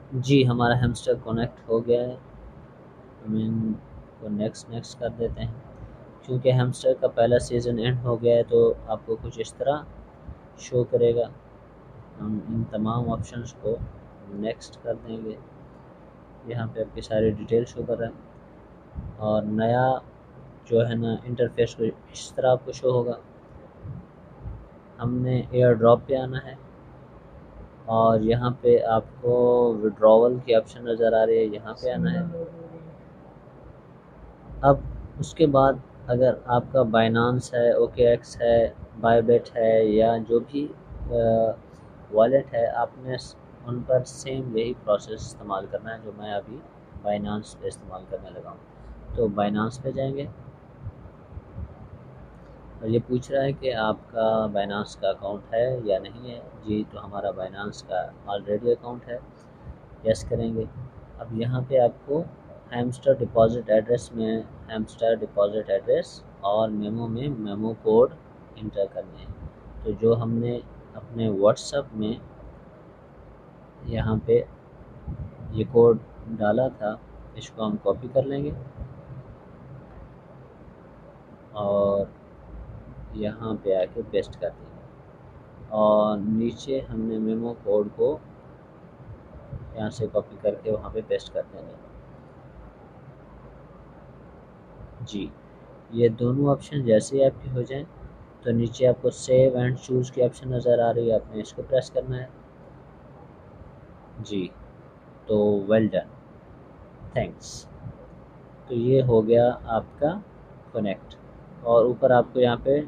जी हमारा hamster connect हो गया है। हम इनको नेक्स्ट कर देते हैं। क्योंकि हैमस्टर का पहला सीज़न एंड हो गया है तो आपको कुछ इस तरह शो करेगा। हम इन तमाम ऑप्शंस को नेक्स्ट कर देंगे। यहाँ पे आपकी सारी डिटेल शो कर रहा है और नया जो है ना इंटरफेस को इस तरह आपको शो होगा। हमने एयर ड्रॉप पे आना है और यहाँ पे आपको विड्रॉवल की ऑप्शन नज़र आ रही है, यहाँ पे आना है। अब उसके बाद अगर आपका बाइनांस है, OKX है, बायबिट है या जो भी वॉलेट है, आपने उन पर सेम यही प्रोसेस इस्तेमाल करना है जो मैं अभी बाइनांस पे इस्तेमाल करने लगा हूँ। तो बाइनांस पे जाएंगे और ये पूछ रहा है कि आपका बाइनांस का अकाउंट है या नहीं है। जी तो हमारा बाइनांस का ऑलरेडी अकाउंट है, यस करेंगे। अब यहाँ पे आपको हैमस्टर डिपॉज़िट एड्रेस में हैमस्टर डिपॉज़िट एड्रेस और मेमो में मेमो कोड इंटर करने हैं। तो जो हमने अपने व्हाट्सएप में यहाँ पे ये कोड डाला था, इसको हम कॉपी कर लेंगे और यहाँ पे आके पेस्ट कर देंगे और नीचे हमने मेमो कोड को यहाँ से कॉपी करके वहाँ पे पेस्ट कर देंगे। जी ये दोनों ऑप्शन जैसे ही आपके हो जाएं तो नीचे आपको सेव एंड चूज़ की ऑप्शन नज़र आ रही है, आपने इसको प्रेस करना है। जी तो वेल डन, थैंक्स। तो ये हो गया आपका कनेक्ट और ऊपर आपको यहाँ पे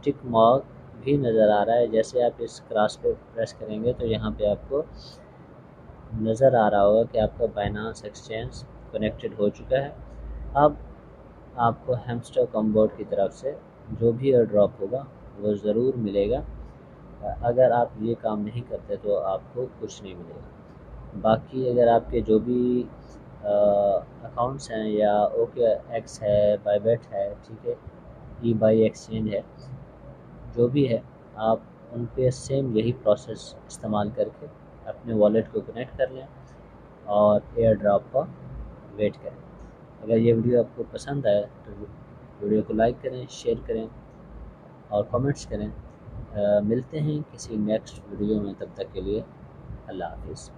टिक मार्क भी नज़र आ रहा है। जैसे आप इस क्रॉस पे प्रेस करेंगे तो यहाँ पे आपको नज़र आ रहा होगा कि आपका बाइनांस एक्सचेंज कनेक्टेड हो चुका है। अब आपको हैमस्टर कॉम्बोर्ड की तरफ से जो भी एयर ड्रॉप होगा वो ज़रूर मिलेगा। अगर आप ये काम नहीं करते तो आपको कुछ नहीं मिलेगा। बाकी अगर आपके जो भी अकाउंट्स हैं या OKX है, बायबेट है, ठीक है, ई बाई एक्सचेंज है, जो भी है, आप उन पे सेम यही प्रोसेस इस्तेमाल करके अपने वॉलेट को कनेक्ट कर लें और एयर ड्रॉप का वेट करें। अगर ये वीडियो आपको पसंद आए तो वीडियो को लाइक करें, शेयर करें और कमेंट्स करें। मिलते हैं किसी नेक्स्ट वीडियो में, तब तक के लिए अल्लाह हाफिज़।